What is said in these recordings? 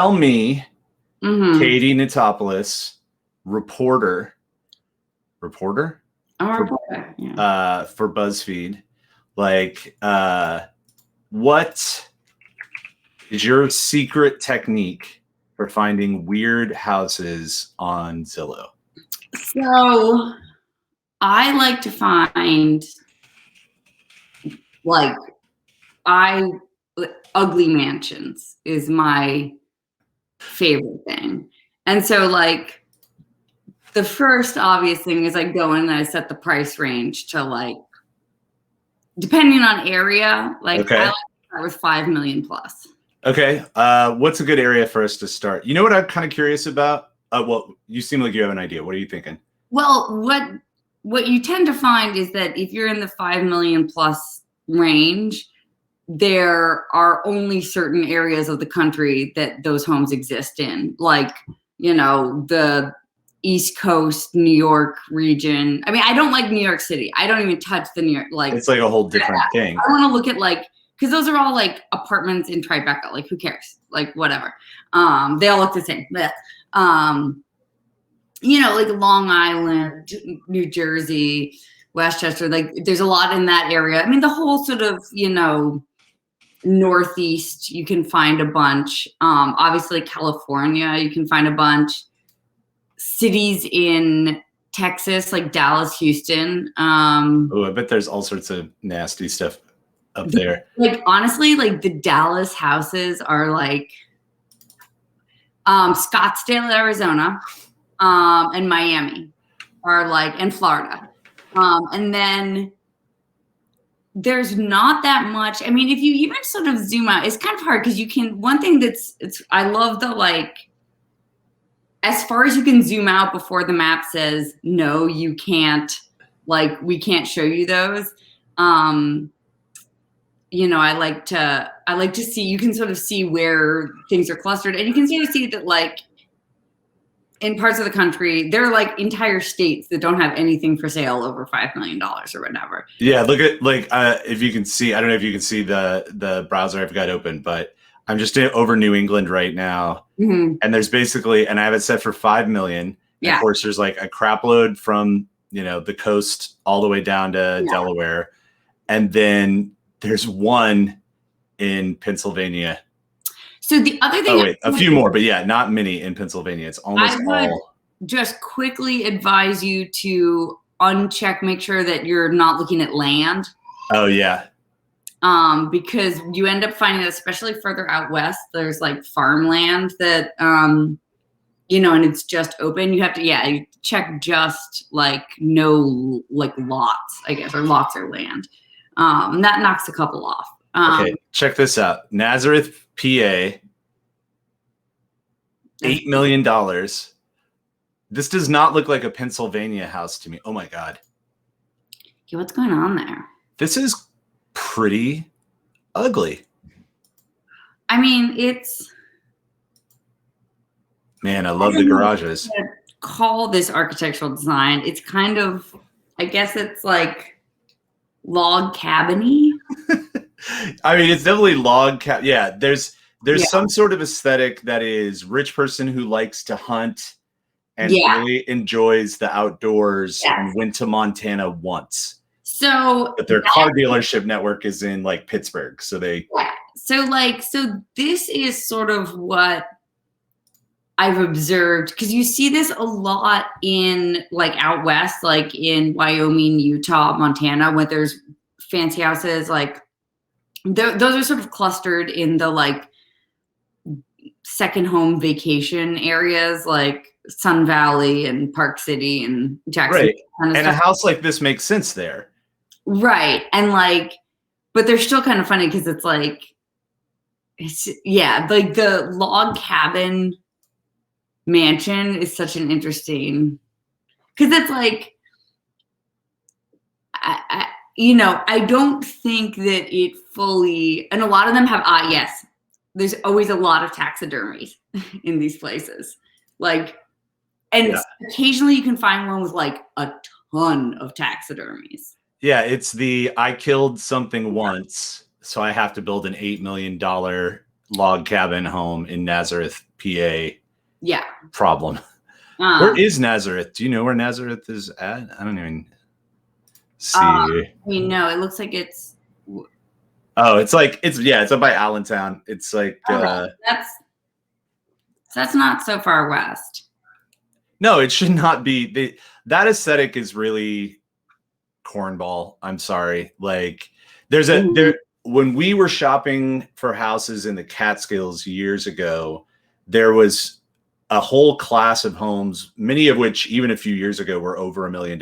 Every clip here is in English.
Tell me, Mm-hmm. Katie Notopoulos, reporter for, I'm a reporter. Yeah. for BuzzFeed, like, what is your secret technique for finding weird houses on Zillow? So I like to find like I ugly mansions is my favorite thing. And so like the first obvious thing is I go in and I set the price range to like depending on area, like I Okay. like to start with 5 million plus. Okay. What's a good area for us to start? You know what I'm kind of curious about? Well, you seem like you have an idea. What are you thinking? Well, what you tend to find is that if you're in the 5 million plus range, there are only certain areas of the country that those homes exist in, like, the East Coast, New York region. I mean, I don't like New York City. I don't even touch the New York, like, It's like a whole different thing. I want to look at like, because those are all like apartments in Tribeca. Like, who cares? Like, whatever. They all look the same. Blech. Like Long Island, New Jersey, Westchester. Like, there's a lot in that area. I mean, the whole sort of, Northeast, you can find a bunch. Obviously, California, you can find a bunch. Cities in Texas, like Dallas, Houston. Oh, I bet there's all sorts of nasty stuff up there. Like, honestly, like the Dallas houses are like Scottsdale, Arizona, and Miami are like, and Florida. And then there's not that much. I mean, if you even sort of zoom out, it's kind of hard because one thing I love the like, as far as you can zoom out before the map says, no, you can't, like, we can't show you those. I like to see, you can sort of see where things are clustered, and you can sort of see that like in parts of the country, there are like entire states that don't have anything for sale over $5 million or whatever. Yeah, look at like if you can see, I don't know if you can see the browser I've got open, but I'm just over New England right now, and there's basically, and I have it set for 5 million. Yeah. Of course, there's like a crap load from the coast all the way down to Delaware, and then there's one in Pennsylvania. So the other thing, oh wait, a few more, but yeah, not many in Pennsylvania. It's almost all. Just quickly advise you to uncheck, make sure that you're not looking at land. Oh yeah. Because you end up finding that, especially further out west, there's like farmland that, and it's just open. You have to, you check just like no, like lots, I guess, or lots or land. That knocks a couple off. Okay, check this out. Nazareth, PA, $8 million. This does not look like a Pennsylvania house to me. Oh my God. Yeah, what's going on there? This is pretty ugly. I mean, man, I love the garages. Call this architectural design. It's kind of, I guess it's like log cabin-y. I mean, it's definitely log cabin. Yeah, there's some sort of aesthetic that is rich person who likes to hunt and really enjoys the outdoors and went to Montana once. But their car dealership network is in like Pittsburgh, so they. Yeah. So this is sort of what I've observed, because you see this a lot in like out west, like in Wyoming, Utah, Montana, where there's fancy houses. Like those are sort of clustered in the like second home vacation areas, like Sun Valley and Park City and Jackson. Right, kind of and stuff. A house like this makes sense there. Right, and like, but they're still kind of funny because it's like, like the log cabin mansion is such an interesting, because it's like, I don't think that it fully, and a lot of them have, yes, there's always a lot of taxidermies in these places. Like, and occasionally you can find one with like a ton of taxidermies. Yeah, it's the I killed something once, so I have to build an $8 million log cabin home in Nazareth, PA. Yeah. Problem. Where is Nazareth? Do you know where Nazareth is at? I don't even see. No, it looks like it's. Oh, it's up by Allentown. It's like that's not so far west. No, it should not be. That aesthetic is really cornball. I'm sorry. Like when we were shopping for houses in the Catskills years ago, there was a whole class of homes, many of which even a few years ago were over $1 million,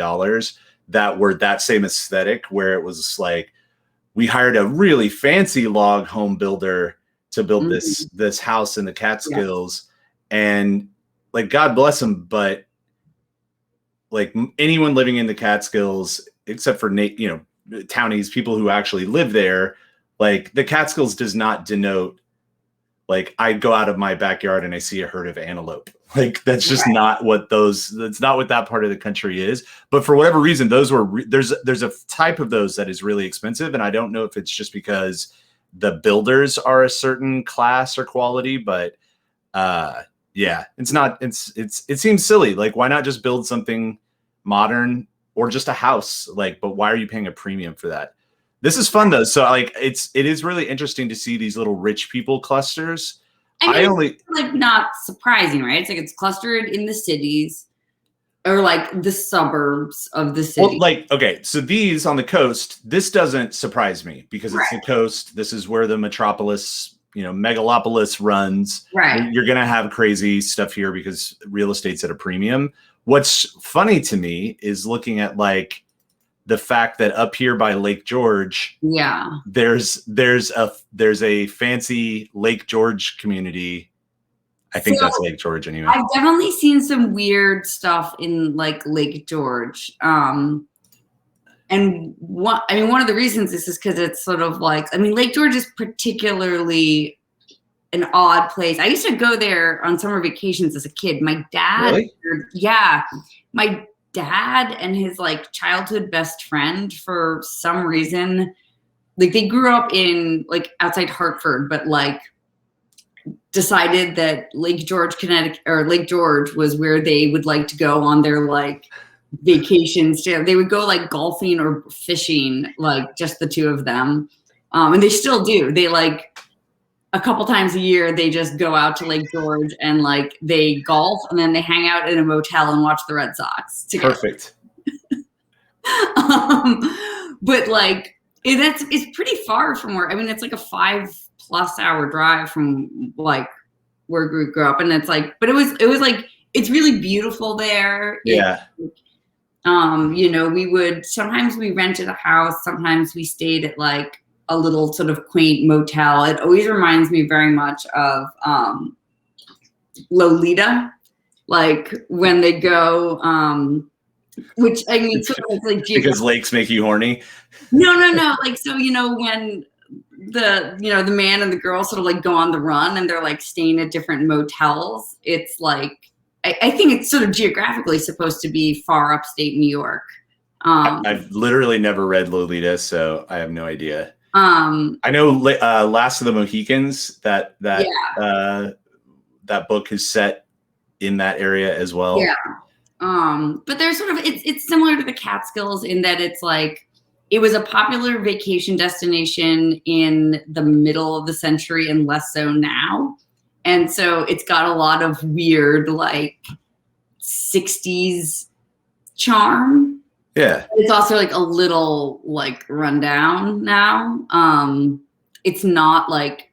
that were that same aesthetic, where it was like, we hired a really fancy log home builder to build this house in the Catskills. And like, God bless him, but like anyone living in the Catskills, except for townies, people who actually live there, like the Catskills does not denote like I go out of my backyard and I see a herd of antelope. Like that's just not what that's not what that part of the country is. But for whatever reason, those were there's a type of those that is really expensive, and I don't know if it's just because the builders are a certain class or quality, but it's not. It seems silly. Like, why not just build something modern or just a house? Like, but why are you paying a premium for that? This is fun though. So like, it is really interesting to see these little rich people clusters. It's like not surprising, right? It's like it's clustered in the cities or like the suburbs of the city. Well, like, okay, so these on the coast, this doesn't surprise me because it's the coast. This is where the metropolis, megalopolis runs. Right. You're going to have crazy stuff here because real estate's at a premium. What's funny to me is looking at like the fact that up here by Lake George, there's a fancy Lake George community. I think that's Lake George anyway. I've definitely seen some weird stuff in like Lake George. And one of the reasons is because it's sort of like, Lake George is particularly an odd place. I used to go there on summer vacations as a kid. My dad, my dad and his like childhood best friend, for some reason, like they grew up in like outside Hartford, but like decided that Lake George, Connecticut, or Lake George was where they would like to go on their like vacations. They would go like golfing or fishing, like just the two of them. And they still do. They like a couple times a year, they just go out to Lake George and like they golf and then they hang out in a motel and watch the Red Sox together. Perfect. But like it's pretty far from where, it's like a 5+ hour drive from like where we grew up. And it's like, but it was like, it's really beautiful there. Yeah. Sometimes we rented a house. Sometimes we stayed at like a little sort of quaint motel. It always reminds me very much of Lolita, like when they go, which sort of like because lakes make you horny. No. Like, so, when the man and the girl sort of like go on the run and they're like staying at different motels. It's like, I think it's sort of geographically supposed to be far upstate New York. I've literally never read Lolita, so I have no idea. I know Last of the Mohicans, that book is set in that area as well. Yeah. But there's sort of, it's similar to the Catskills in that it's like, it was a popular vacation destination in the middle of the century and less so now. And so it's got a lot of weird, like 60s charm. Yeah. It's also like a little like rundown now. It's not like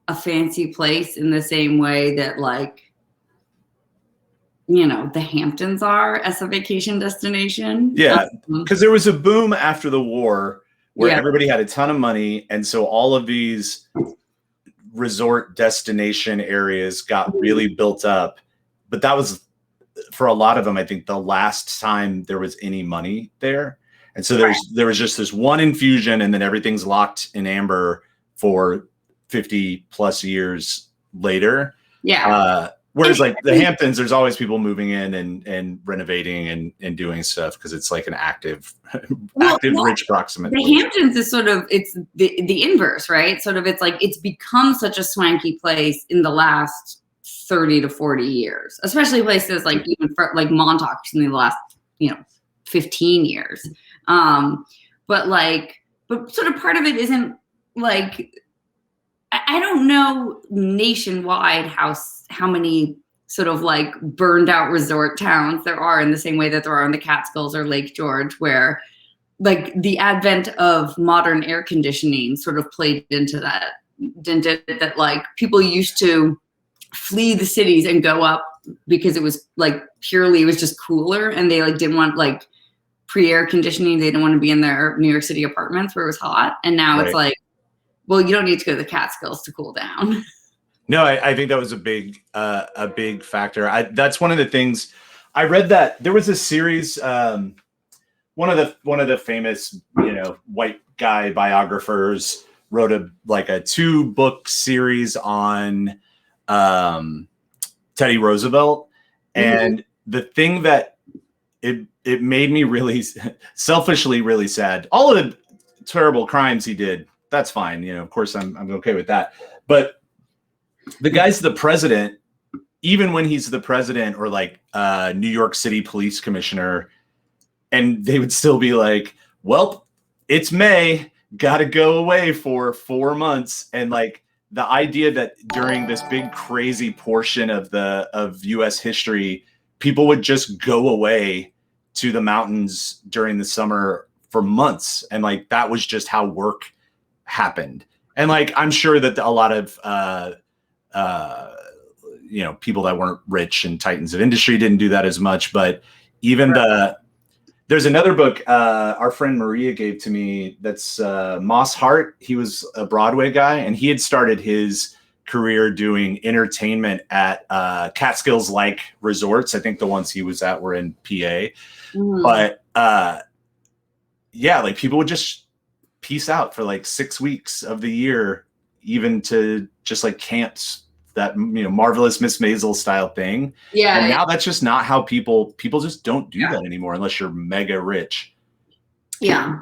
a fancy place in the same way that like, the Hamptons are as a vacation destination. Yeah. Because there was a boom after the war where everybody had a ton of money. And so all of these resort destination areas got really built up. But that was, for a lot of them, I think the last time there was any money there. And so there was just this one infusion and then everything's locked in amber for 50+ years later. Yeah. Whereas like the Hamptons, there's always people moving in and renovating and doing stuff because it's like an active rich proximate. The Hamptons is sort of, it's the inverse, right? Sort of, it's like it's become such a swanky place in the last 30 to 40 years, especially places like even for, like Montauk's in the last 15 years. But sort of part of it isn't like, I don't know nationwide how many sort of like burned out resort towns there are in the same way that there are in the Catskills or Lake George, where like the advent of modern air conditioning sort of played into that, like people used to flee the cities and go up because it was like it was just cooler, and they like didn't want like pre-air conditioning. They didn't want to be in their New York City apartments where it was hot. And now It's like, well, you don't need to go to the Catskills to cool down. No, I think that was a big factor. That's one of the things I read, that there was a series. One of the famous, white guy biographers wrote a 2-book series on Teddy Roosevelt. And the thing that it made me really selfishly really sad, all of the terrible crimes he did, that's fine. Of course I'm okay with that. But the guy's the president, even when he's the president or like New York City police commissioner, and they would still be like, well, it's May, got to go away for 4 months. And like the idea that during this big crazy portion of US history, people would just go away to the mountains during the summer for months. And like, that was just how work happened. And like, I'm sure that a lot of, people that weren't rich and titans of industry didn't do that as much, but even there's another book our friend Maria gave to me that's Moss Hart. He was a Broadway guy, and he had started his career doing entertainment at Catskills-like resorts. I think the ones he was at were in PA. But like people would just peace out for like 6 weeks of the year, even to just like camps, that Marvelous Miss Maisel style thing. Yeah. And now that's just not how people just don't do that anymore unless you're mega rich. Yeah.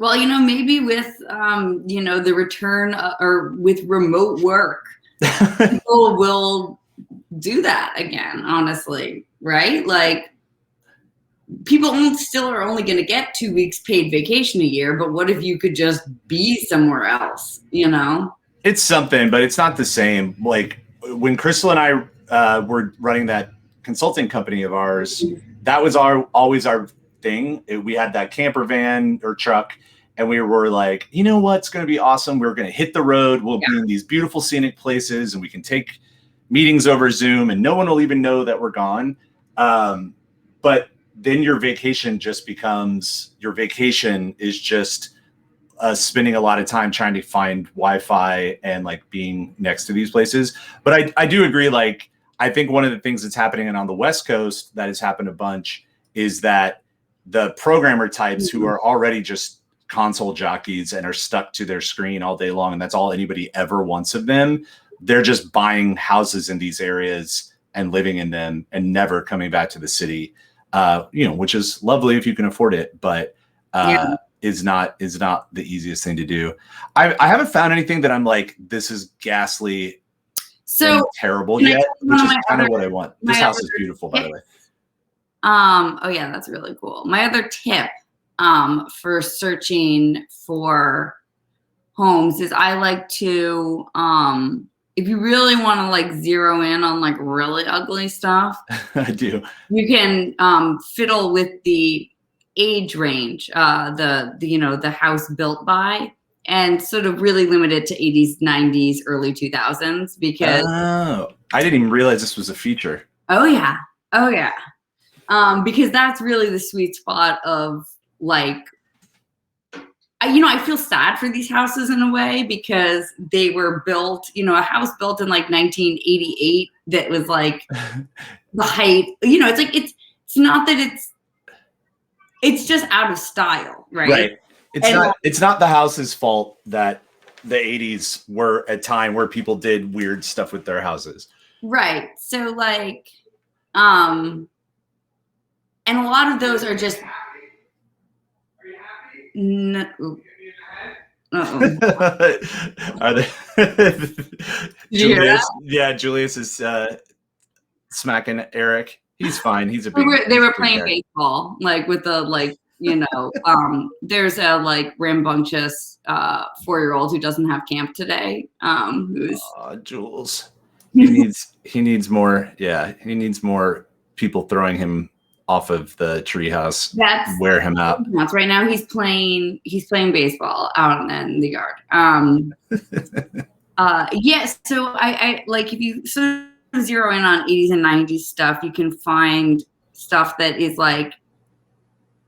Well, maybe with the return or with remote work, people will do that again, honestly, right? Like people still are only going to get 2 weeks paid vacation a year, but what if you could just be somewhere else, It's something, but it's not the same. Like when Crystal and I were running that consulting company of ours, that was always our thing. We had that camper van or truck, and we were like, what's going to be awesome? We're going to hit the road. We'll be in these beautiful scenic places, and we can take meetings over Zoom, and no one will even know that we're gone. But then your vacation just becomes, spending a lot of time trying to find Wi-Fi and like being next to these places. But I do agree. Like, I think one of the things that's happening on the West Coast that has happened a bunch is that the programmer types who are already just console jockeys and are stuck to their screen all day long, and that's all anybody ever wants of them, they're just buying houses in these areas and living in them and never coming back to the city, which is lovely if you can afford it, but is not the easiest thing to do. I haven't found anything that I'm like, this is ghastly and terrible yet, which is kind of what I want. This house is beautiful, by the way. Oh yeah, that's really cool. My other tip for searching for homes is I like to, if you really want to like zero in on like really ugly stuff, I do. You can fiddle with the age range, the house built by, and sort of really limited to 80s, 90s, early 2000s, because I didn't even realize this was a feature. Oh yeah. Because that's really the sweet spot of like, I feel sad for these houses in a way, because they were built, a house built in like 1988 that was like the height, it's like, it's not that it's just out of style, right? Right. It's not the house's fault that the 80s were a time where people did weird stuff with their houses. Right. So like, and a lot of those are just. No, are they? Did you hear that? Yeah, Julius is smacking Eric. He's fine. He's a big. They were playing baseball, like with the like, there's a like rambunctious 4-year-old who doesn't have camp today. Who's Jules. He needs more. Yeah, he needs more people throwing him off of the treehouse. Wear him out. That's right now. He's playing baseball out in the yard. Yes. So I like, if you sort of zero in on 80s and 90s stuff, you can find stuff that is like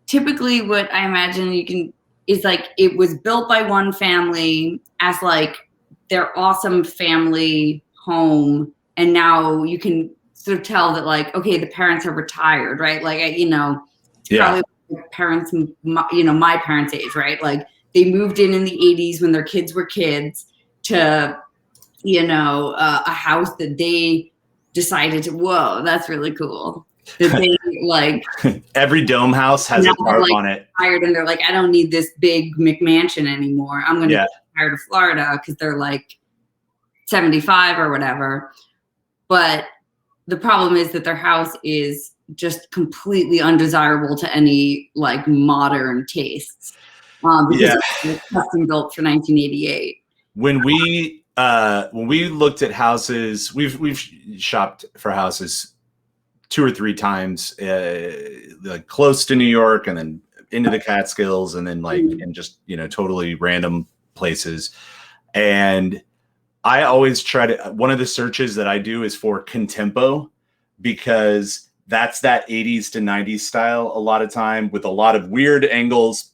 typically what I imagine is like it was built by one family as like their awesome family home, and now you can sort of tell that like, okay, the parents are retired, right? Like, probably parents, my parents' age, right? Like they moved in the 80s when their kids were kids to, a house that they decided to, whoa, that's really cool. That they like every dome house has a tarp on it. Tired, and they're like, I don't need this big McMansion anymore. I'm going to get tired of Florida because they're like 75 or whatever. But the problem is that their house is just completely undesirable to any like modern tastes. Because it's custom built for 1988. When we looked at houses, we've shopped for houses 2 or 3 times, like close to New York, and then into the Catskills, and then like in just totally random places. And I always try to, one of the searches that I do is for contempo, because that's that 80s to 90s style a lot of time, with a lot of weird angles,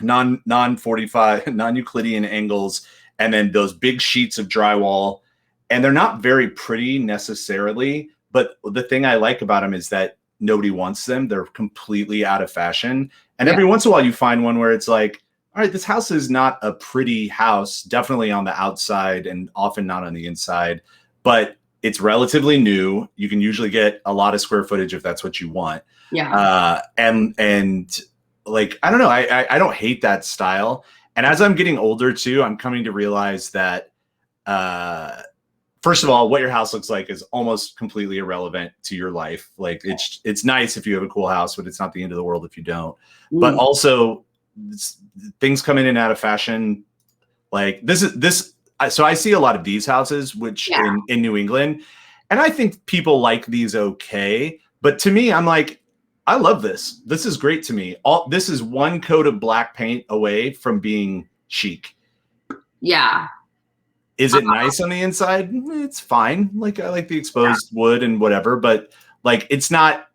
non-45, non-Euclidean angles, and then those big sheets of drywall. And they're not very pretty necessarily, but the thing I like about them is that nobody wants them. They're completely out of fashion. And every once in a while you find one where it's like, all right, this house is not a pretty house, definitely on the outside and often not on the inside, but it's relatively new. You can usually get a lot of square footage if that's what you want. Yeah. And like, I don't know, I don't hate that style. And as I'm getting older too, I'm coming to realize that, first of all, what your house looks like is almost completely irrelevant to your life. Like it's nice if you have a cool house, but it's not the end of the world if you don't. But also, things come in and out of fashion. Like so I see a lot of these houses, which in New England, and I think people like these okay. But to me, I'm like, I love this. This is great to me. This is one coat of black paint away from being chic. Yeah. Is it nice on the inside? It's fine. Like I like the exposed wood and whatever, but like it's not.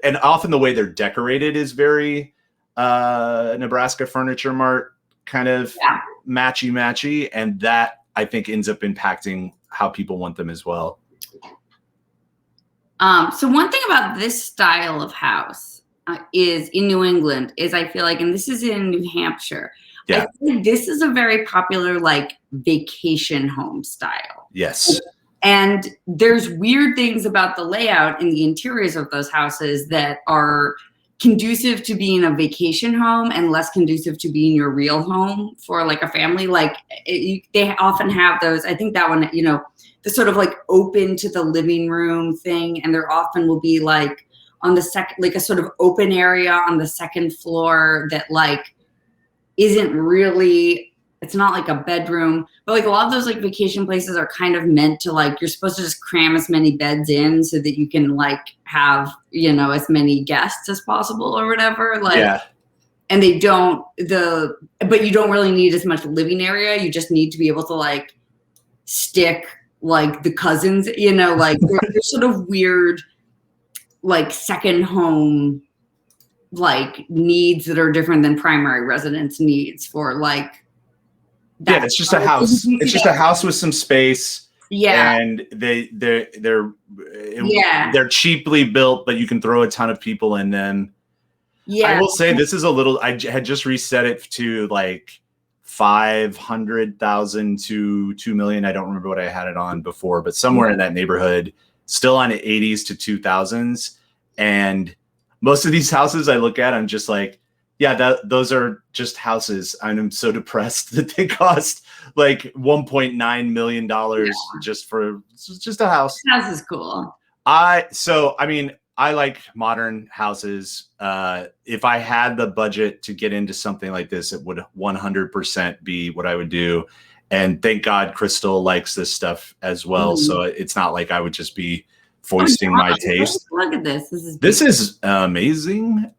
And often the way they're decorated is very Nebraska Furniture Mart kind of matchy, and that I think ends up impacting how people want them as well. So one thing about this style of house is in New England is I feel like, and this is in New Hampshire, I think this is a very popular like vacation home style. Yes. And there's weird things about the layout in the interiors of those houses that are conducive to being a vacation home and less conducive to being your real home for like a family. Like they often have those, I think that one, the sort of like open to the living room thing. And there often will be like on the second, like a sort of open area on the second floor that like isn't really, it's not like a bedroom, but like a lot of those like vacation places are kind of meant to like, you're supposed to just cram as many beds in so that you can like have, as many guests as possible or whatever. Like, and they don't, but you don't really need as much living area. You just need to be able to like stick like the cousins, like they're sort of weird, like second home, like needs that are different than primary residence needs for like. It's just a house. It's just a house with some space. Yeah. And they're cheaply built, but you can throw a ton of people in them. Yeah. I will say this is I had just reset it to like 500,000 to 2 million. I don't remember what I had it on before, but somewhere in that neighborhood, still on 80s to 2000s. And most of these houses I look at, I'm just like, yeah, those are just houses. I'm so depressed that they cost like $1.9 million just a house. House is cool. I mean, I like modern houses. If I had the budget to get into something like this, it would 100% be what I would do. And thank God Crystal likes this stuff as well. So it's not like I would just be foisting my taste. Look at this. This is amazing.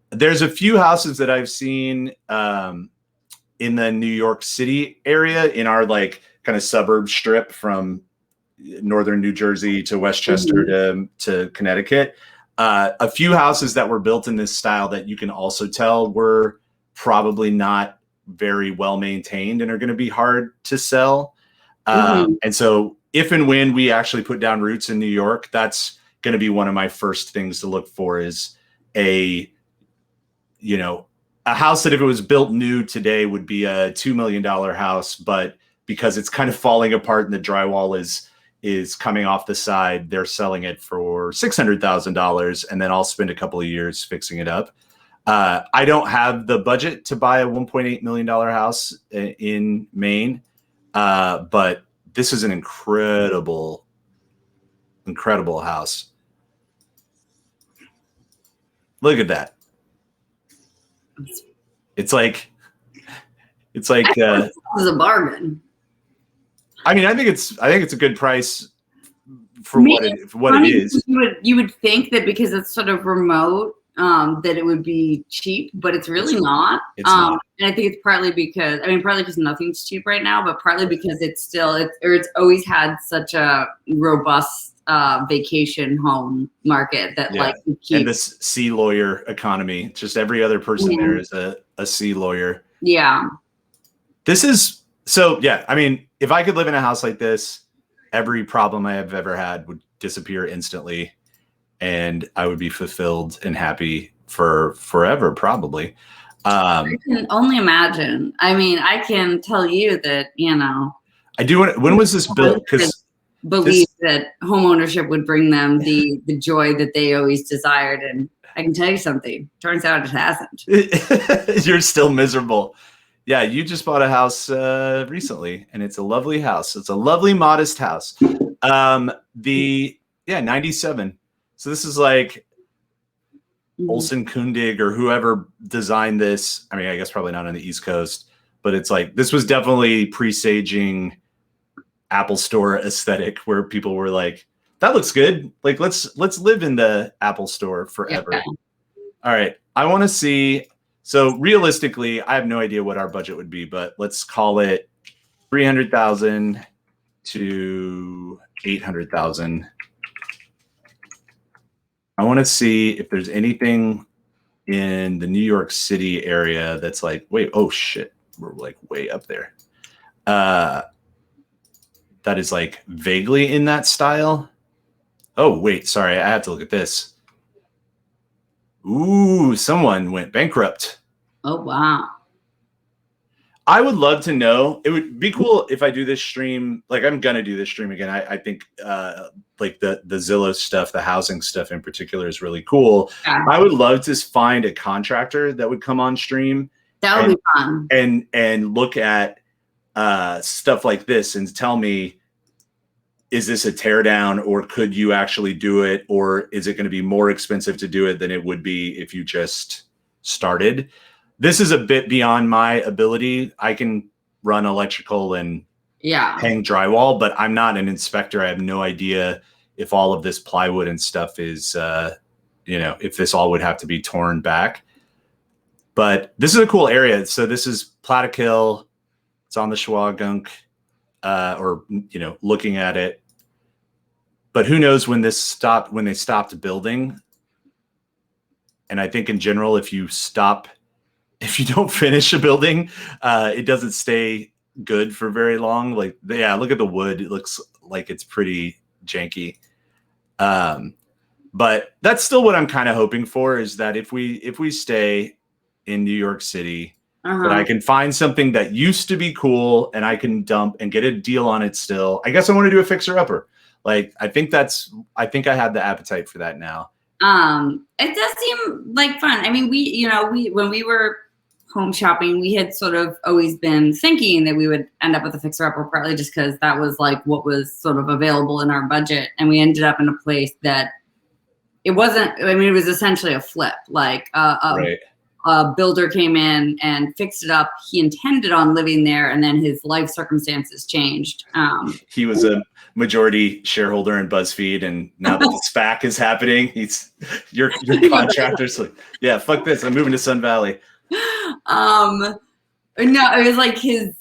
There's a few houses that I've seen in the New York City area, in our like kind of suburb strip from northern New Jersey to Westchester to Connecticut. A few houses that were built in this style that you can also tell were probably not very well maintained and are going to be hard to sell. And so if and when we actually put down roots in New York, that's going to be one of my first things to look for, is a house that if it was built new today would be a $2 million house, but because it's kind of falling apart and the drywall is coming off the side, they're selling it for $600,000, and then I'll spend a couple of years fixing it up. I don't have the budget to buy a $1.8 million house in Maine, but this is an incredible house. Look at that. It's like this is a bargain. I mean, I think it's a good price for what it is. You would think that because it's sort of remote, that it would be cheap, but it's really not. It's not. And I think it's partly because nothing's cheap right now, but partly because it's always had such a robust vacation home market that and this sea lawyer economy. Just every other person there is a sea lawyer. Yeah. This is so. Yeah, I mean, if I could live in a house like this, every problem I have ever had would disappear instantly, and I would be fulfilled and happy for forever, probably. I can only imagine. I mean, I can tell you that, I do. When was this built? Because believe that home ownership would bring them the joy that they always desired, and I can tell you something. Turns out it hasn't. You're still miserable. Yeah, you just bought a house recently, and it's a lovely house. It's a lovely, modest house. 97. So this is like Olsen Kundig or whoever designed this. I mean, I guess probably not on the East Coast, but it's like this was definitely presaging Apple Store aesthetic, where people were like, "That looks good. Like let's live in the Apple Store forever." Yeah. All right, I want to see. So realistically, I have no idea what our budget would be, but let's call it 300,000 to 800,000. I want to see if there's anything in the New York City area that's like, wait, oh shit, we're like way up there. That is like vaguely in that style. Oh wait, sorry, I have to look at this. Ooh, someone went bankrupt. Oh, wow. I would love to know. It would be cool if I do this stream. Like, I'm going to do this stream again. I think like the Zillow stuff, the housing stuff in particular is really cool. Yeah. I would love to find a contractor that would come on stream. That would be fun. And look at stuff like this and tell me, is this a teardown, or could you actually do it? Or is it going to be more expensive to do it than it would be if you just started? This is a bit beyond my ability. I can run electrical and hang drywall, but I'm not an inspector. I have no idea if all of this plywood and stuff is, if this all would have to be torn back. But this is a cool area. So this is Plattekill. It's on the Shawangunk. Looking at it, but who knows when they stopped building. And I think in general, if you don't finish a building, it doesn't stay good for very long. Like, look at the wood. It looks like it's pretty janky. But that's still what I'm kind of hoping for, is that if we stay in New York City, But I can find something that used to be cool and I can dump and get a deal on it still. I guess I want to do a fixer upper. Like, I think I have the appetite for that now. It does seem like fun. I mean, when we were home shopping, we had sort of always been thinking that we would end up with a fixer upper, partly just because that was like what was sort of available in our budget. And we ended up in a place that it wasn't, I mean, it was essentially a flip. Like Right. A builder came in and fixed it up. He intended on living there, and then his life circumstances changed. He was a majority shareholder in BuzzFeed, and now that the SPAC is happening, your contractor's like, yeah, fuck this, I'm moving to Sun Valley. No, it was like his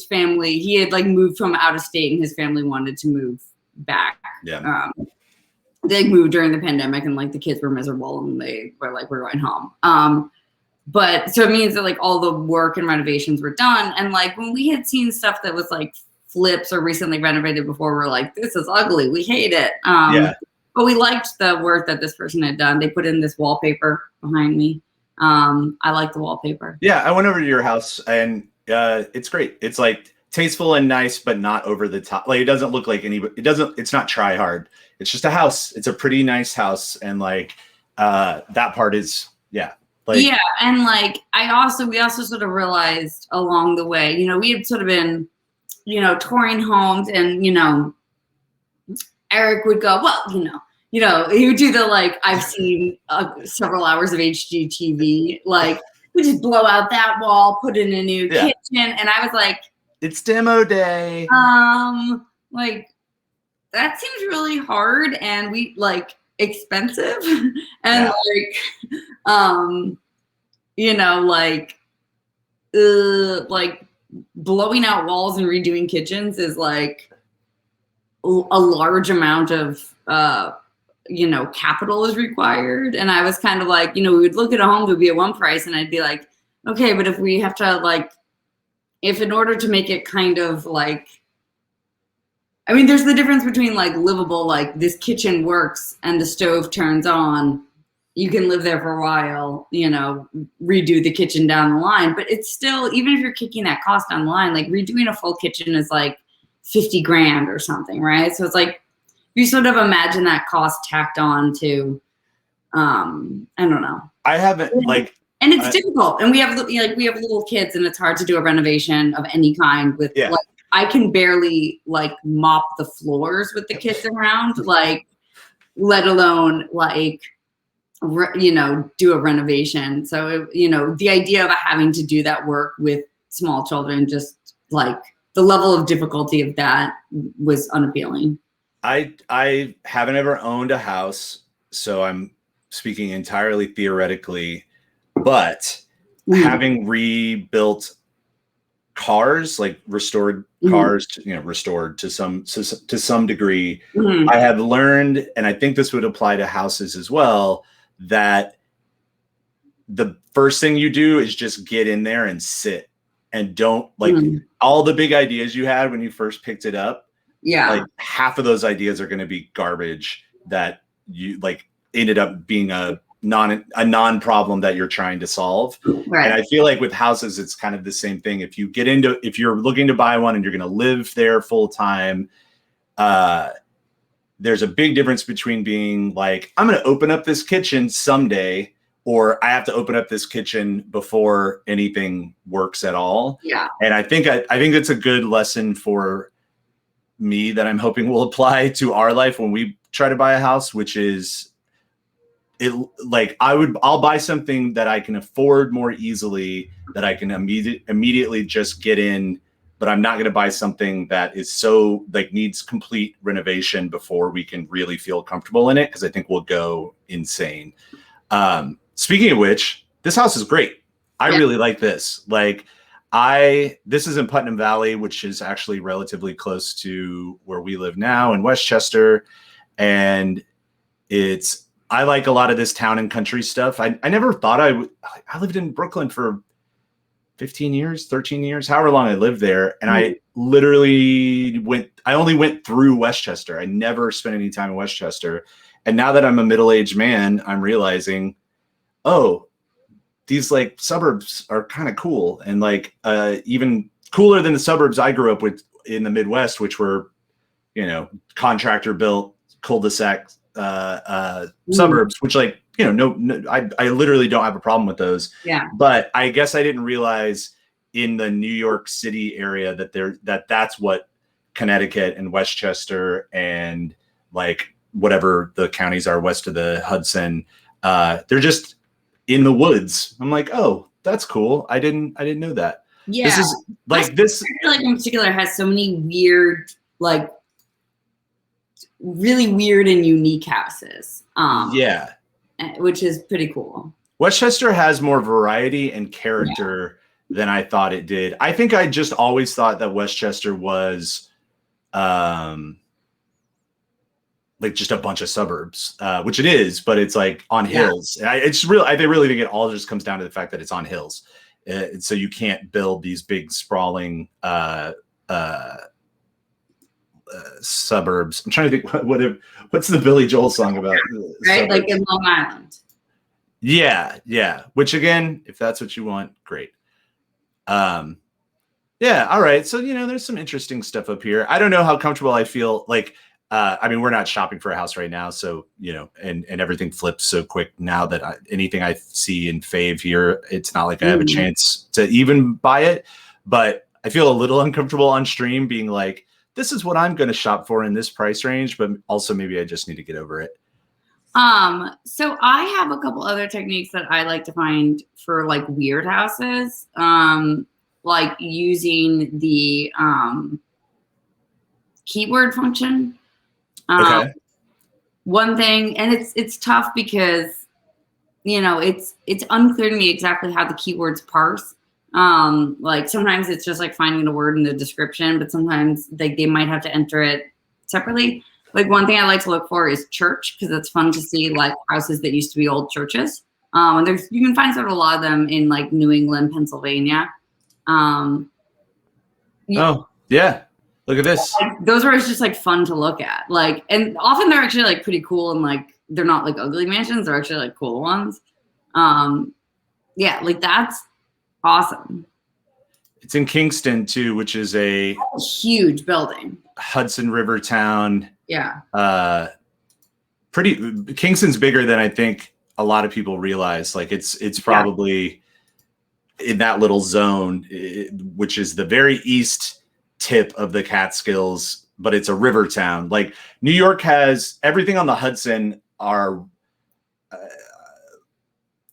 family. He had like moved from out of state, and his family wanted to move back. Yeah. They moved during the pandemic, and like the kids were miserable, and they were like, we're going home. But so it means that like all the work and renovations were done. And like when we had seen stuff that was like flips or recently renovated before, we're like, this is ugly. We hate it. But we liked the work that this person had done. They put in this wallpaper behind me. I like the wallpaper. Yeah, I went over to your house and it's great. It's like tasteful and nice, but not over the top. Like it doesn't look like it's not try hard. It's just a house. It's a pretty nice house. And like that part is, yeah. Like, yeah, and like we also sort of realized along the way, we had sort of been, touring homes, and Eric would go, well, he would do the like, I've seen several hours of HGTV, like we just blow out that wall, put in a new kitchen, and I was like, it's demo day. Like that seems really hard, and we like expensive, and like blowing out walls and redoing kitchens is like a large amount of capital is required. And I was kind of like, we would look at a home that would be at one price, and I'd be like, okay, but if we have to like, if in order to make it kind of like, I mean, there's the difference between like livable, like this kitchen works and the stove turns on, you can live there for a while, redo the kitchen down the line. But it's still, even if you're kicking that cost down the line, like redoing a full kitchen is like $50,000 or something, right? So it's like, you sort of imagine that cost tacked on to, I don't know. I haven't like, and it's difficult. And we have little kids, and it's hard to do a renovation of any kind with like, I can barely like mop the floors with the kids around, like, let alone like, do a renovation. So, the idea of having to do that work with small children, just like the level of difficulty of that was unappealing. I haven't ever owned a house, so I'm speaking entirely theoretically, but having rebuilt cars, like restored cars, restored to some degree, I have learned, and I think this would apply to houses as well, that the first thing you do is just get in there and sit, and don't like all the big ideas you had when you first picked it up. Yeah. Like half of those ideas are going to be garbage that you like ended up being a non-problem that you're trying to solve. Right. And I feel like with houses, it's kind of the same thing. If you're looking to buy one and you're going to live there full time, there's a big difference between being like, I'm going to open up this kitchen someday, or I have to open up this kitchen before anything works at all. Yeah. And I think it's a good lesson for me that I'm hoping will apply to our life when we try to buy a house, which is I'll buy something that I can afford more easily, that I can immediately just get in, but I'm not going to buy something that is so like needs complete renovation before we can really feel comfortable in it, because I think we'll go insane. Speaking of which, this house is great. I really like this. Like this is in Putnam Valley, which is actually relatively close to where we live now in Westchester. And I like a lot of this town and country stuff. I never thought I lived in Brooklyn for 15 years, 13 years, however long I lived there. And I literally only went through Westchester. I never spent any time in Westchester. And now that I'm a middle-aged man, I'm realizing, oh, these like suburbs are kind of cool, and like even cooler than the suburbs I grew up with in the Midwest, which were, you know, contractor built cul-de-sac suburbs, which like, you know, I literally don't have a problem with those. Yeah. But I guess I didn't realize in the New York City area that's what Connecticut and Westchester and like whatever the counties are west of the Hudson, they're just in the woods. I'm like, oh, that's cool. I didn't know that. Yeah. This is like this. I feel like in particular has so many weird, like really weird and unique houses. Yeah. Which is pretty cool. Westchester has more variety and character than I thought it did. I think I just always thought that Westchester was like just a bunch of suburbs, which it is, but it's like on hills. I really think it all just comes down to the fact that it's on hills. So you can't build these big sprawling suburbs. I'm trying to think what's the Billy Joel song about? Right, like in Long Island. Yeah. Which again, if that's what you want, great. Yeah, all right. So, you know, there's some interesting stuff up here. I don't know how comfortable I feel. Like, I mean, we're not shopping for a house right now, so, you know, and everything flips so quick now that anything I see in Fave here, it's not like I have a chance to even buy it. But I feel a little uncomfortable on stream being like, this is what I'm going to shop for in this price range, but also maybe I just need to get over it. So I have a couple other techniques that I like to find for like weird houses. Like using the keyword function. Okay. One thing, and it's tough because, you know, it's unclear to me exactly how the keywords parse. Like sometimes it's just like finding a word in the description, but sometimes they might have to enter it separately. Like one thing I like to look for is church, because it's fun to see like houses that used to be old churches. And you can find sort of a lot of them in like New England, Pennsylvania. Oh yeah, look at this. Like, those are just like fun to look at. Like, and often they're actually like pretty cool, and like they're not like ugly mansions. They're actually like cool ones. Yeah, like that's awesome. It's in Kingston too, which is a huge building. Hudson River town. Yeah. Kingston's bigger than I think a lot of people realize. Like it's probably in that little zone, which is the very east tip of the Catskills, but it's a river town. Like New York has everything on the Hudson are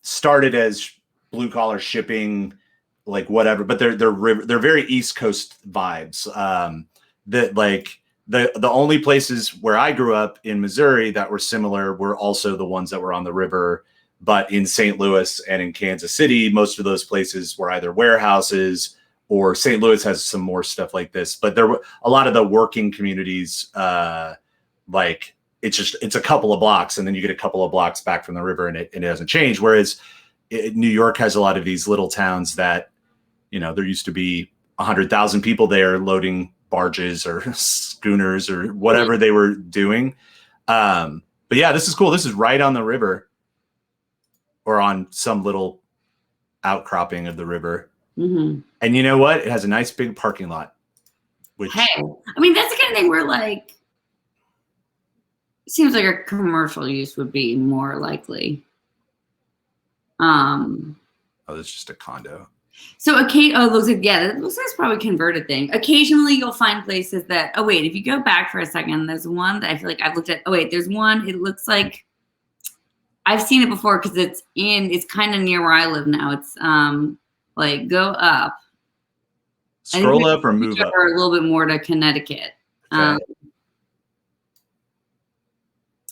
started as blue collar shipping, like whatever, but they're very East Coast vibes. That like the only places where I grew up in Missouri that were similar were also the ones that were on the river. But in St. Louis and in Kansas City, most of those places were either warehouses, or St. Louis has some more stuff like this. But there were a lot of the working communities, like it's a couple of blocks, and then you get a couple of blocks back from the river, and it doesn't change. Whereas New York has a lot of these little towns that, you know, there used to be 100,000 people there loading barges or schooners or whatever they were doing. But yeah, this is cool. This is right on the river, or on some little outcropping of the river. Mm-hmm. And you know what? It has a nice big parking lot. Which, hey, I mean, that's the kind of thing where like, it seems like a commercial use would be more likely. Oh, that's just a condo. So it looks like it's probably a converted thing. Occasionally you'll find places that, oh wait, if you go back for a second, there's one that I feel like I've looked at. Oh wait, there's one, it looks like I've seen it before because it's kind of near where I live now. It's like go up. Scroll up or move up. Or a little bit more to Connecticut. Okay.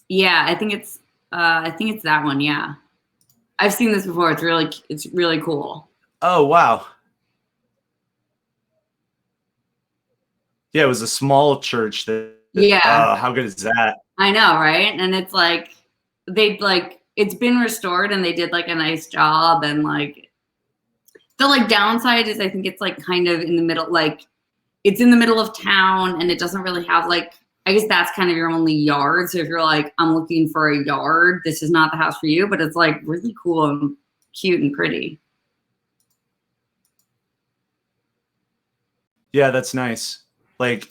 Yeah, I think it's that one, yeah. I've seen this before. It's really cool. Oh, wow. Yeah, it was a small church yeah. How good is that? I know, right? And it's like it's been restored and they did like a nice job, and like the like downside is I think it's like kind of in the middle, like it's in the middle of town and it doesn't really have like, I guess that's kind of your only yard. So if you're like, I'm looking for a yard, this is not the house for you, but it's like really cool and cute and pretty. Yeah, that's nice. Like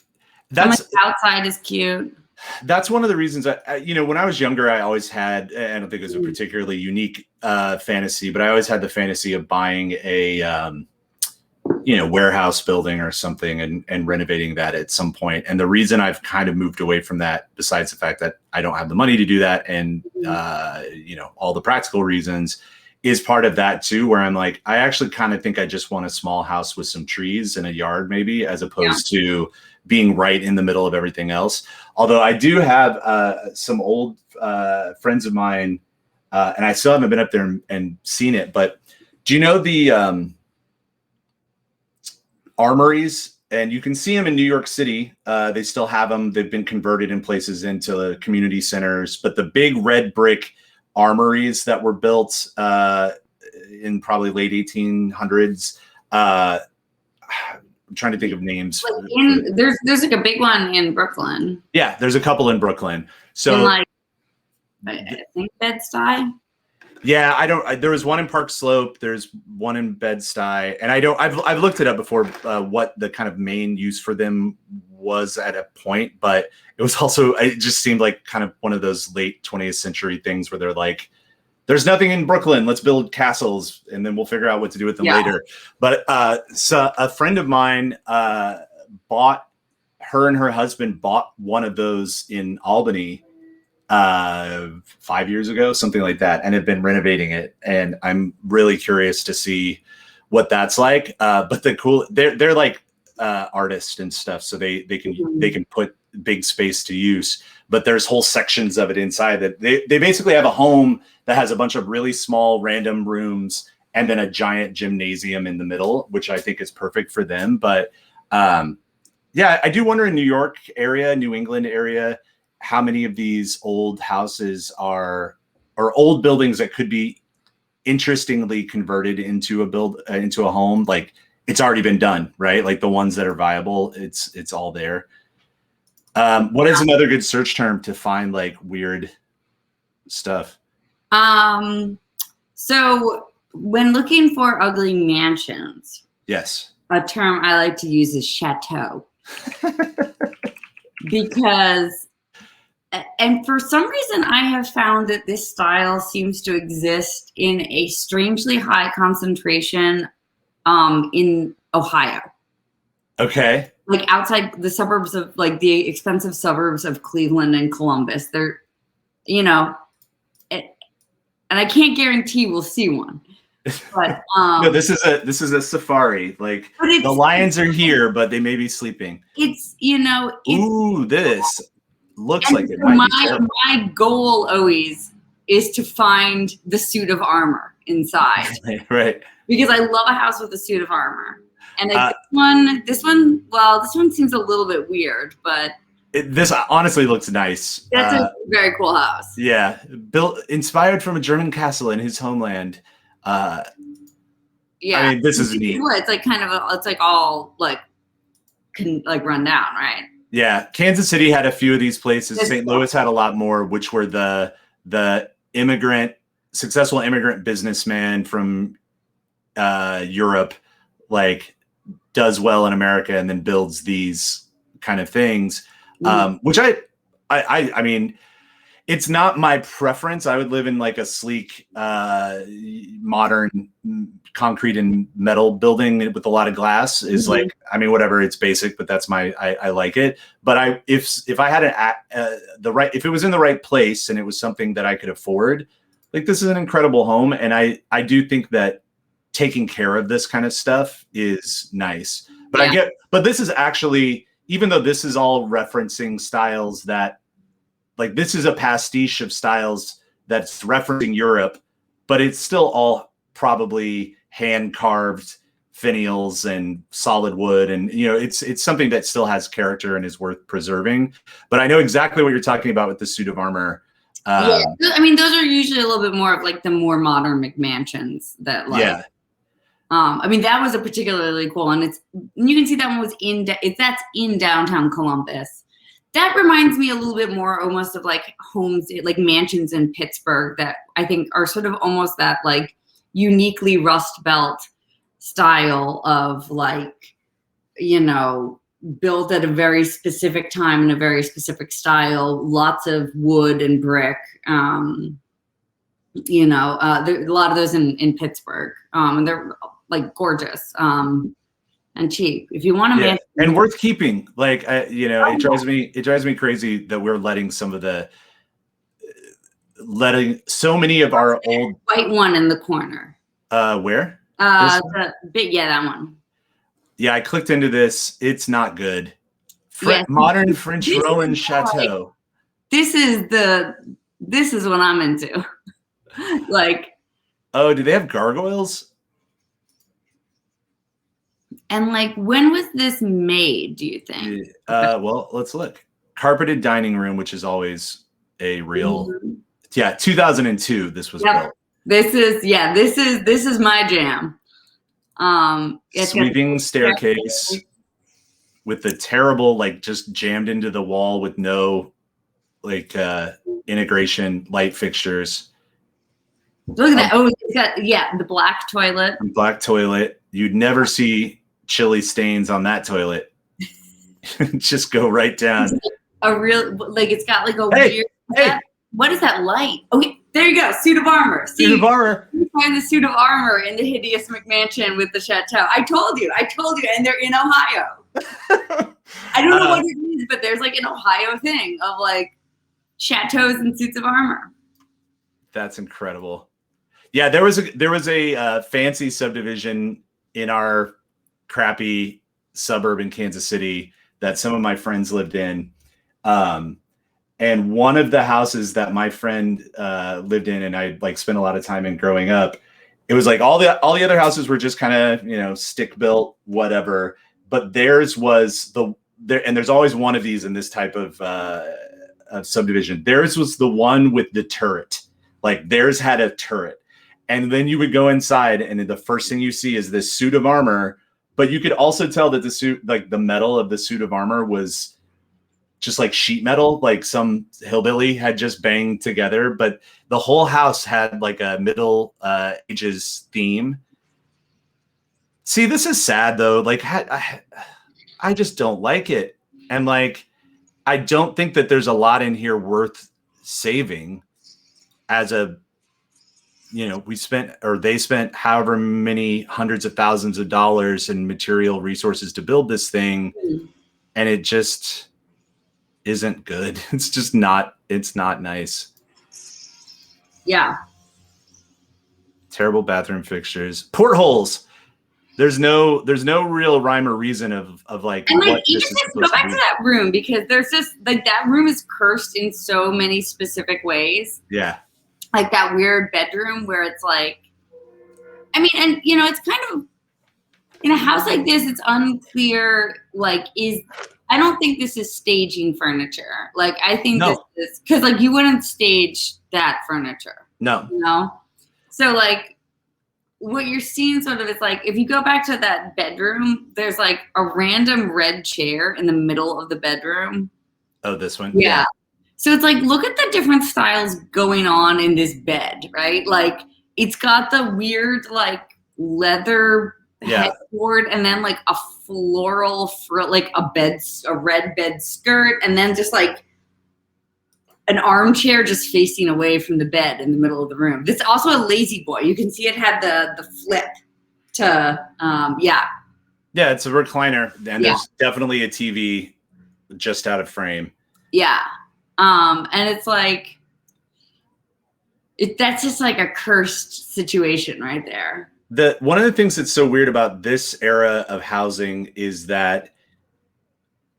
that's outside is cute. That's one of the reasons when I was younger, I always had, I don't think it was a particularly unique fantasy, but I always had the fantasy of buying a, warehouse building or something and renovating that at some point. And the reason I've kind of moved away from that, besides the fact that I don't have the money to do that and, all the practical reasons, is part of that too, where I'm like, I actually kind of think I just want a small house with some trees and a yard maybe, as opposed to being right in the middle of everything else. Although I do have some old friends of mine, and I still haven't been up there and seen it, but do you know the armories? And you can see them in New York City. They still have them. They've been converted in places into community centers, but the big red brick armories that were built in probably late 1800s. I'm trying to think of names. There's like a big one in Brooklyn. Yeah, there's a couple in Brooklyn. So I think Bed-Stuy. Yeah, there was one in Park Slope. There's one in Bed-Stuy, and I've looked it up before what the kind of main use for them was at a point, but it just seemed like kind of one of those late 20th century things where they're like, there's nothing in Brooklyn, let's build castles and then we'll figure out what to do with them later. But so a friend of mine her and her husband bought one of those in Albany 5 years ago, something like that, and have been renovating it. And I'm really curious to see what that's like. But they're like artists and stuff, so they can put big space to use. But there's whole sections of it inside that they basically have a home that has a bunch of really small random rooms and then a giant gymnasium in the middle, which I think is perfect for them. But I do wonder in New York area, New England area, how many of these old houses or old buildings that could be interestingly converted into a home. Like it's already been done, right? Like the ones that are viable, it's all there. What is another good search term to find like weird stuff? So when looking for ugly mansions, yes, a term I like to use is chateau. Because, and for some reason, I have found that this style seems to exist in a strangely high concentration in Ohio. Okay. Like outside the suburbs of, like the expensive suburbs of Cleveland and Columbus. They're, and I can't guarantee we'll see one. But no, this is a safari. Like the lions are here, but they may be sleeping. It's this looks like it might be terrible. My goal always is to find the suit of armor inside. Right. Because I love a house with a suit of armor. And this one seems a little bit weird, but this honestly looks nice. That's a very cool house. Yeah, inspired from a German castle in his homeland. I mean, this is neat. It's like it's like all like run down, right? Yeah, Kansas City had a few of these places. St. Louis had a lot more, which were the successful immigrant businessman from Europe, like does well in America and then builds these kind of things, which I mean, it's not my preference. I would live in like a sleek, modern concrete and metal building with a lot of glass. Is like, I mean, whatever. It's basic, but that's I like it. But if I had if it was in the right place and it was something that I could afford, like this is an incredible home, and I do think that taking care of this kind of stuff is nice. But but this is actually, even though this is all referencing styles that, like this is a pastiche of styles that's referencing Europe, but it's still all probably hand carved finials and solid wood. And, it's something that still has character and is worth preserving. But I know exactly what you're talking about with the suit of armor. I mean, those are usually a little bit more of like the more modern McMansions that like, I mean, that was a particularly cool one. You can see that one was that's in downtown Columbus. That reminds me a little bit more almost of like homes, like mansions in Pittsburgh that I think are sort of almost that like uniquely Rust Belt style of like, you know, built at a very specific time in a very specific style, lots of wood and brick. You know, there a lot of those in Pittsburgh, and they're like gorgeous and cheap. If you want to, and worth keeping. Like, you know, it drives me crazy that we're letting so many of our old white one in the corner. Where? That one. Yeah, I clicked into this. It's not good. Modern French Roland chateau. This is what I'm into. Like, oh, do they have gargoyles? And like, when was this made, do you think? Well, let's look. Carpeted dining room, which is always a real 2002 this was built. This is my jam. Sweeping staircase with the terrible, like, just jammed into the wall with no like integration light fixtures. Look at that. Oh, it's got the black toilet. Black toilet. You'd never see chili stains on that toilet. Just go right down. A real, like, it's got like a weird. What is that light? Okay, there you go. Suit of armor. Suit of armor. You find the suit of armor in the hideous McMansion with the chateau. I told you, and they're in Ohio. I don't know what it is, but there's like an Ohio thing of like chateaus and suits of armor. That's incredible. Yeah, there was a fancy subdivision in our crappy suburb in Kansas City that some of my friends lived in. And one of the houses that my friend lived in and I like spent a lot of time in growing up, it was like all the other houses were just kind of, you know, stick built, whatever. But theirs was and there's always one of these in this type of subdivision. Theirs was the one with the turret. Like, theirs had a turret. And then you would go inside and the first thing you see is this suit of armor. But you could also tell that the suit, like the metal of the suit of armor was just like sheet metal, like some hillbilly had just banged together. But the whole house had like a Middle Ages theme. See, this is sad though. Like, I just don't like it. And like, I don't think that there's a lot in here worth saving as a, you know, they spent however many hundreds of thousands of dollars in material resources to build this thing. And it just isn't good. It's not nice. Yeah. Terrible bathroom fixtures, portholes. There's no real rhyme or reason of like, and like, what even this is go back to that room, because there's just like, that room is cursed in so many specific ways. Yeah. Like that weird bedroom where it's like, I mean, and you know, it's kind of in a house like this, it's unclear, like, I don't think this is staging furniture. Like, I think this is, because like, you wouldn't stage that furniture. No. You know? So like, what you're seeing sort of is like, if you go back to that bedroom, there's like a random red chair in the middle of the bedroom. Oh, this one? Yeah. So it's like, look at the different styles going on in this bed, right? Like, it's got the weird, like, leather headboard, and then like a floral, like a red bed skirt, and then just like an armchair just facing away from the bed in the middle of the room. This is also a lazy boy. You can see it had the flip to, Yeah, it's a recliner, and there's definitely a TV just out of frame. Yeah. And it's like, that's just like a cursed situation right there. One of the things that's so weird about this era of housing is that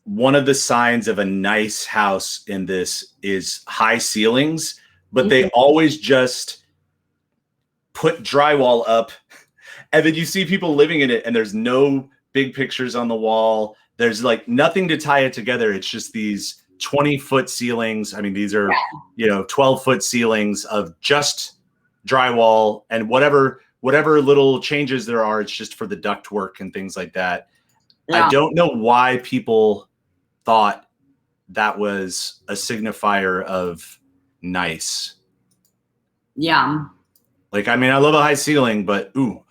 one of the signs of a nice house in this is high ceilings, but they always just put drywall up, and then you see people living in it and there's no big pictures on the wall. There's like nothing to tie it together. It's just these 20-foot ceilings. I mean, these are, 12-foot ceilings of just drywall, and whatever little changes there are, it's just for the ductwork and things like that. Yeah. I don't know why people thought that was a signifier of nice. Yeah. Like, I mean, I love a high ceiling, but ooh.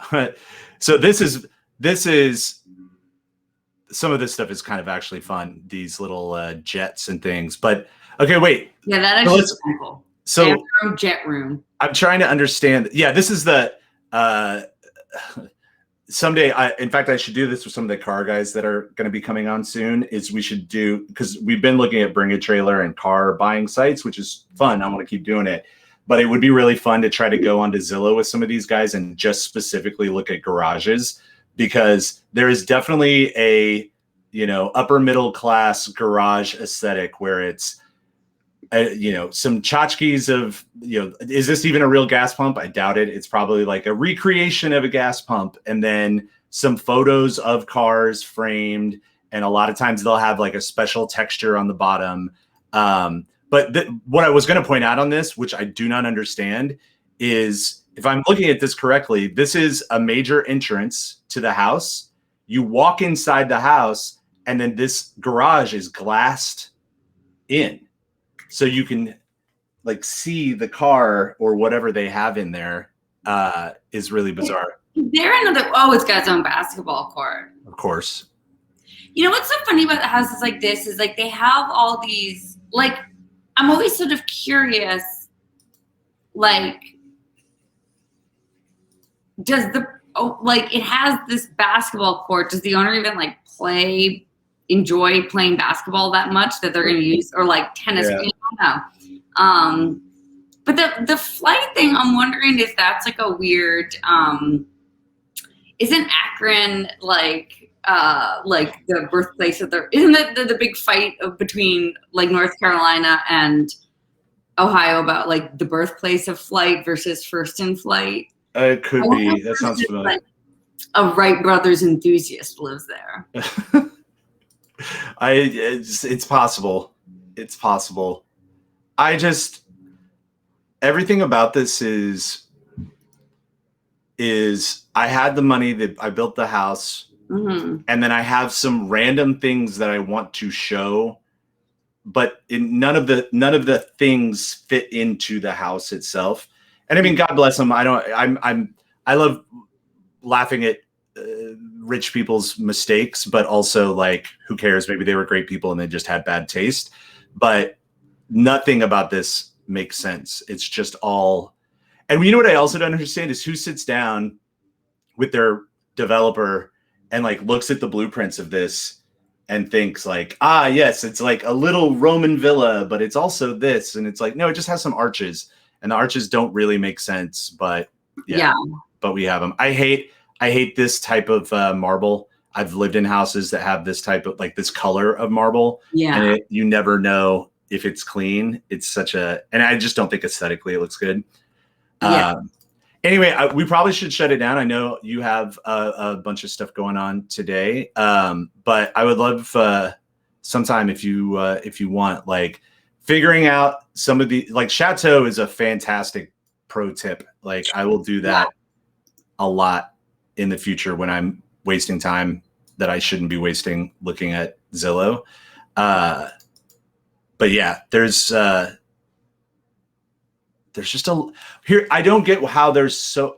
So this is some of this stuff is kind of actually fun. These little jets and things. But okay, wait. Yeah, that is cool. So jet room. I'm trying to understand. Yeah, this is the someday. In fact, I should do this with some of the car guys that are going to be coming on soon. Is we should do, because we've been looking at Bring a Trailer and car buying sites, which is fun. I want to keep doing it, but it would be really fun to try to go onto Zillow with some of these guys and just specifically look at garages, because there is definitely a, you know, upper middle class garage aesthetic where it's, you know, some tchotchkes of, you know, is this even a real gas pump? I doubt it. It's probably like a recreation of a gas pump, and then some photos of cars framed. And a lot of times they'll have like a special texture on the bottom. But what I was going to point out on this, which I do not understand, is if I'm looking at this correctly, this is a major entrance to the house. You walk inside the house, and then this garage is glassed in. So you can like see the car or whatever they have in there. Is really bizarre. There another, oh, it's got its own basketball court. Of course. You know what's so funny about houses like this is like they have all these, like, I'm always sort of curious, like, does the, like, it has this basketball court. Does the owner even like enjoy playing basketball that much that they're going to use, or like tennis? Yeah. I don't know. But the flight thing, I'm wondering if that's like a weird, isn't Akron like the birthplace of isn't that the big fight between like North Carolina and Ohio about like the birthplace of flight versus first in flight? It could be. That sounds familiar. Like a Wright brothers enthusiast lives there. It's possible. It's possible. Everything about this is I had the money that I built the house, and then I have some random things that I want to show, but none of the things fit into the house itself. And I mean, God bless them. I love laughing at rich people's mistakes, but also like, who cares? Maybe they were great people and they just had bad taste. But nothing about this makes sense. It's just all. And you know what I also don't understand is who sits down with their developer and like looks at the blueprints of this and thinks like, ah, yes, it's like a little Roman villa, but it's also this. And it's like, no, it just has some arches, and the arches don't really make sense, but yeah. But we have them. I hate this type of marble. I've lived in houses that have this type of, like, this color of marble. Yeah. And you never know if it's clean. It's and I just don't think aesthetically it looks good. Yeah. Anyway, we probably should shut it down. I know you have a bunch of stuff going on today. But I would love sometime if you want, like, figuring out some of the, like, Chateau is a fantastic pro tip. Like, I will do that a lot in the future when I'm wasting time that I shouldn't be wasting looking at Zillow. But yeah, there's just here. I don't get how so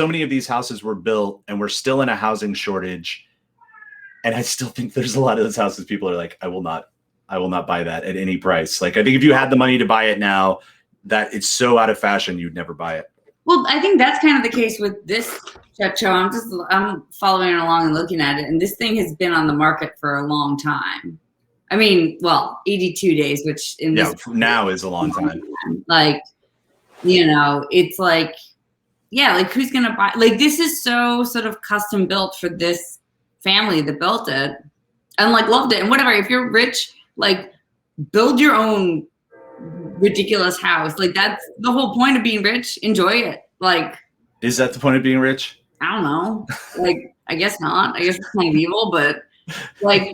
many of these houses were built and we're still in a housing shortage. And I still think there's a lot of those houses people are like, I will not buy that at any price. Like, I think if you had the money to buy it now, that it's so out of fashion, you'd never buy it. Well, I think that's kind of the case with this show. I'm following it along and looking at it, and this thing has been on the market for a long time. I mean, well, 82 days, which in this now is a long time. Like, you know, it's like, yeah, like, who's gonna buy? Like, this is so sort of custom built for this family that built it and like loved it and whatever. If you're rich, like, build your own ridiculous house. Like, that's the whole point of being rich. Enjoy it. Like, is that the point of being rich? I don't know. Like, I guess not. I guess it's kind of evil, but like,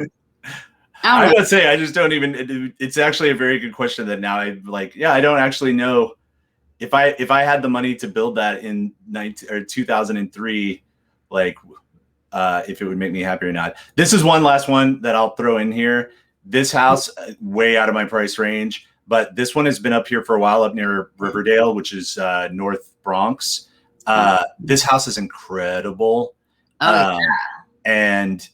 I would say I just don't even. It's actually a very good question that now I like. Yeah, I don't actually know if I had the money to build that in 2003, like, if it would make me happy or not. This is one last one that I'll throw in here. This house, way out of my price range, but this one has been up here for a while, up near Riverdale, which is Bronx. This house is incredible. And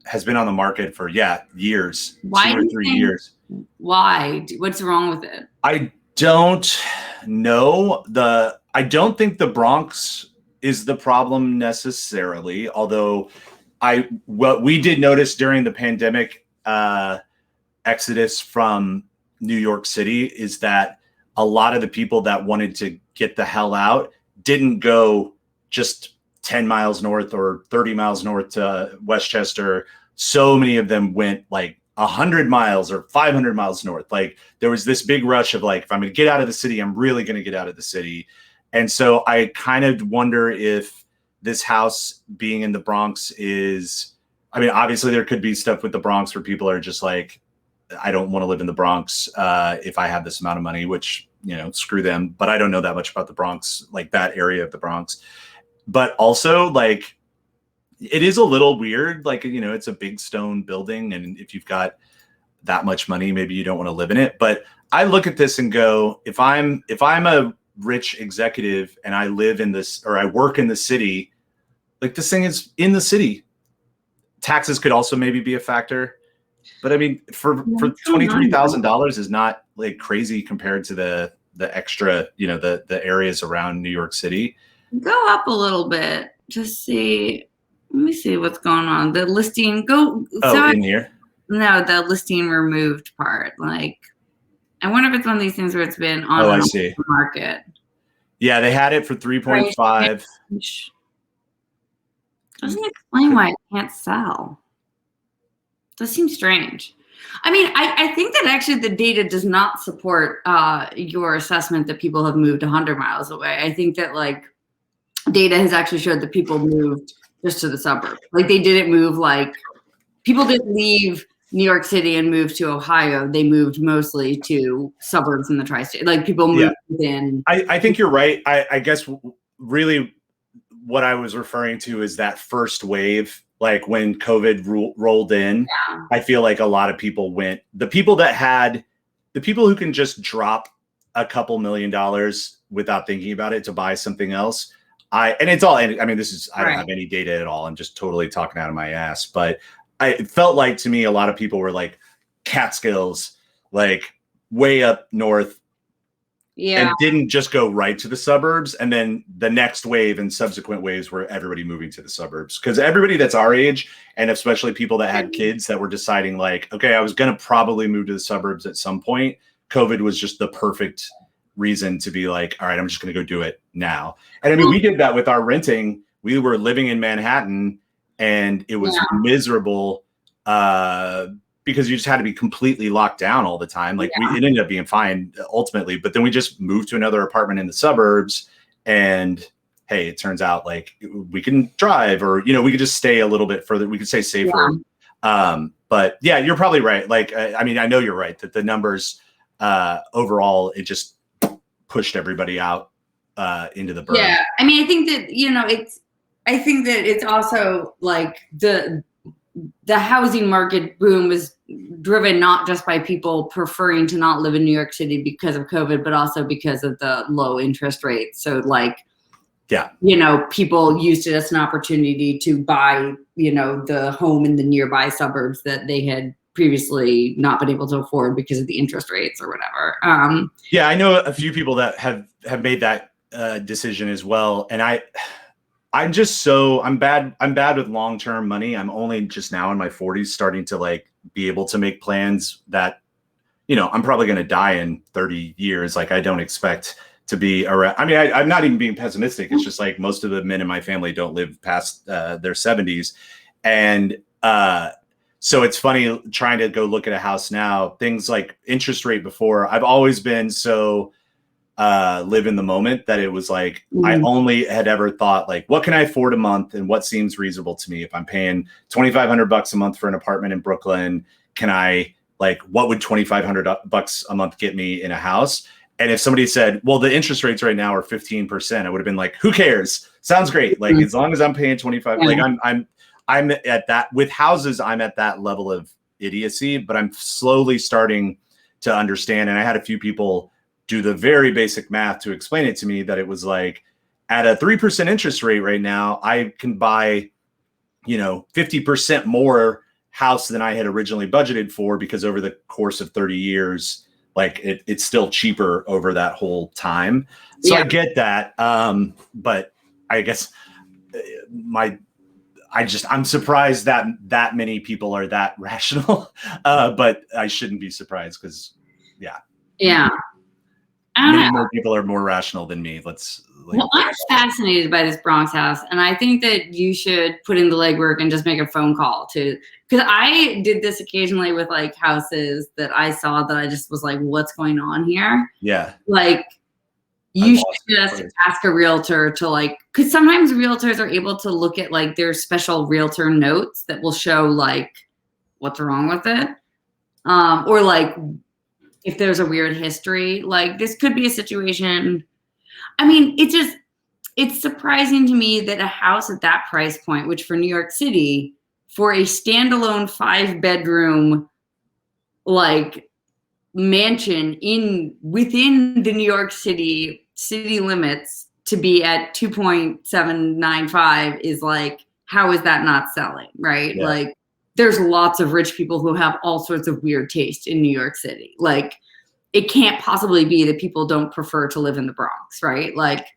has been on the market for years, 2 or 3 years. Why? What's wrong with it? I don't know. I don't think the Bronx is the problem necessarily, although what we did notice during the pandemic exodus from New York City is that a lot of the people that wanted to get the hell out didn't go just 10 miles north or 30 miles north to Westchester. So many of them went like 100 miles or 500 miles north. Like there was this big rush of like, if I'm going to get out of the city, I'm really going to get out of the city. And so I kind of wonder if this house being in the Bronx is, I mean, obviously there could be stuff with the Bronx where people are just like, I don't want to live in the Bronx if I have this amount of money, which, you know, screw them. But I don't know that much about the Bronx, like that area of the Bronx. But also, like, it is a little weird. Like, you know, it's a big stone building. And if you've got that much money, maybe you don't want to live in it. But I look at this and go, if I'm a rich executive and I live in this, or I work in the city, like this thing is in the city. Taxes could also maybe be a factor. But I mean, for $23,000 is not like crazy compared to the extra, you know, the areas around New York City. Go up a little bit. Just see. Let me see what's going on. The listing. Go. In here? No, the listing removed part. Like, I wonder if it's one of these things where it's been on I see. The market. Yeah, they had it for 3.5. Doesn't explain why it can't sell. That seems strange. I mean, I think that actually the data does not support your assessment that people have moved 100 miles away. I think that like data has actually showed that people moved just to the suburbs. Like they didn't move, like people didn't leave New York City and move to Ohio. They moved mostly to suburbs in the tri-state. Like people moved within. I think you're right. I guess really what I was referring to is that first wave. Like when COVID rolled in, I feel like a lot of people went, the people who can just drop a couple $1 million without thinking about it to buy something else. I don't have any data at all. I'm just totally talking out of my ass, but it felt like to me, a lot of people were like Catskills, like way up north. Yeah. And didn't just go right to the suburbs. And then the next wave and subsequent waves were everybody moving to the suburbs. Because everybody that's our age, and especially people that had kids that were deciding like, okay, I was going to probably move to the suburbs at some point. COVID was just the perfect reason to be like, all right, I'm just going to go do it now. And I mean, we did that with our renting. We were living in Manhattan and it was miserable because you just had to be completely locked down all the time. Like it ended up being fine ultimately, but then we just moved to another apartment in the suburbs and hey, it turns out like we can drive or, you know, we could just stay a little bit further. We could stay safer. But yeah, you're probably right. Like, I mean, I know you're right that the numbers overall, it just pushed everybody out into the burn. Yeah. I mean, I think that, you know, it's also like the housing market boom was driven not just by people preferring to not live in New York City because of COVID, but also because of the low interest rates. So like, you know, people used it as an opportunity to buy, you know, the home in the nearby suburbs that they had previously not been able to afford because of the interest rates or whatever. Yeah, I know a few people that have made that decision as well. And I'm bad with long-term money. I'm only just now in my 40s starting to like be able to make plans that, you know, I'm probably going to die in 30 years. Like I don't expect to be around. I mean, I'm not even being pessimistic. It's just like most of the men in my family don't live past their 70s. And so it's funny trying to go look at a house now, things like interest rate before. I've always been so live in the moment that it was like I only had ever thought like what can I afford a month and what seems reasonable to me. If I'm paying $2,500 a month for an apartment in Brooklyn, can I like what would $2,500 a month get me in a house? And if somebody said, well, the interest rates right now are 15%, I would have been like, who cares? Sounds great. Like as long as I'm paying 25, like I'm at that with houses, I'm at that level of idiocy, but I'm slowly starting to understand. And I had a few people do the very basic math to explain it to me that it was like at a 3% interest rate right now, I can buy, 50% more house than I had originally budgeted for, because over the course of 30 years, like it's still cheaper over that whole time. So I get that. But I guess I'm surprised that many people are that rational, but I shouldn't be surprised because, many more people are more rational than me. Well, I'm fascinated by this Bronx house, and I think that you should put in the legwork and just make a phone call because I did this occasionally with like houses that I saw that I just was like, what's going on here? Yeah. Like, you should just ask a realtor to like, because sometimes realtors are able to look at like their special realtor notes that will show like what's wrong with it. Or like if there's a weird history, like this could be a situation. I mean, it's surprising to me that a house at that price point, which for New York City, for a standalone 5-bedroom like mansion within the New York City limits, to be at 2.795 is like, how is that not selling, right? Yeah. Like, there's lots of rich people who have all sorts of weird taste in New York City. Like, it can't possibly be that people don't prefer to live in the Bronx, right? Like,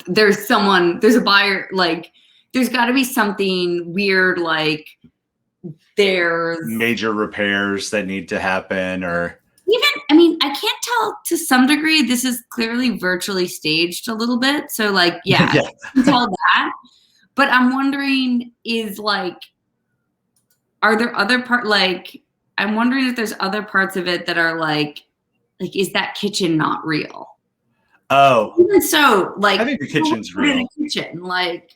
there's a buyer, like, there's got to be something weird, like there's major repairs that need to happen, or even, I mean, I can't tell, to some degree, this is clearly virtually staged a little bit. So like, yeah. I can tell that. But I'm wondering are there other I'm wondering if there's other parts of it that are like, is that kitchen not real? Oh. Even so, like, I think the kitchen's real. The kitchen, like,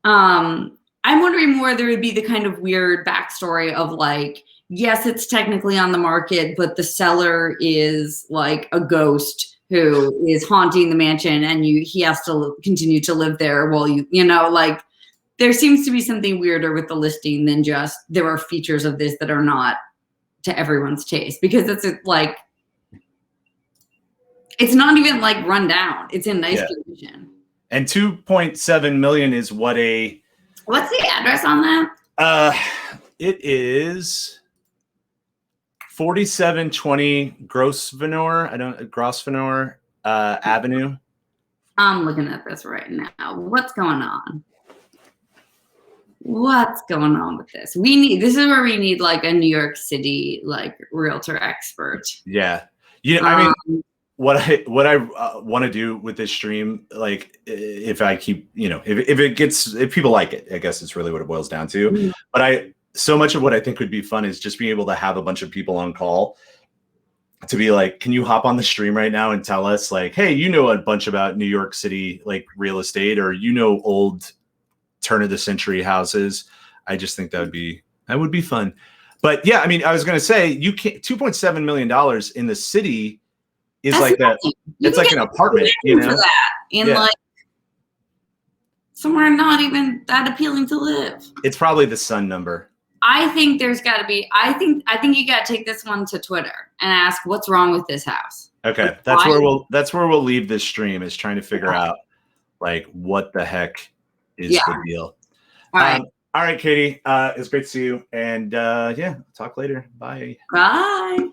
I'm wondering more there would be the kind of weird backstory of like, yes, it's technically on the market, but the seller is like a ghost who is haunting the mansion, and he has to continue to live there while like, there seems to be something weirder with the listing than just there are features of this that are not to everyone's taste, because it's like, it's not even like run down. It's in nice condition. And 2.7 million is what's the address on that? It is 4720 Grosvenor Avenue. I'm looking at this right now. What's going on? What's going on with this? This is where we need like a New York City like realtor expert. Yeah. I mean, what I want to do with this stream, like if I keep, if people like it, I guess it's really what it boils down to. Mm-hmm. But so much of what I think would be fun is just being able to have a bunch of people on call to be like, can you hop on the stream right now and tell us like, hey, a bunch about New York City, like real estate, or, old turn of the century houses. I just think that would be fun. But yeah, I mean, I was going to say, you can't, $2.7 million in the city is like that. It's like an apartment, for that in like somewhere not even that appealing to live. It's probably the Sun number. I think there's got to be. I think you got to take this one to Twitter and ask what's wrong with this house. Okay, that's where we'll leave this stream, is trying to figure out like what the heck is the deal. All right, Katie. It's great to see you, and talk later. Bye. Bye.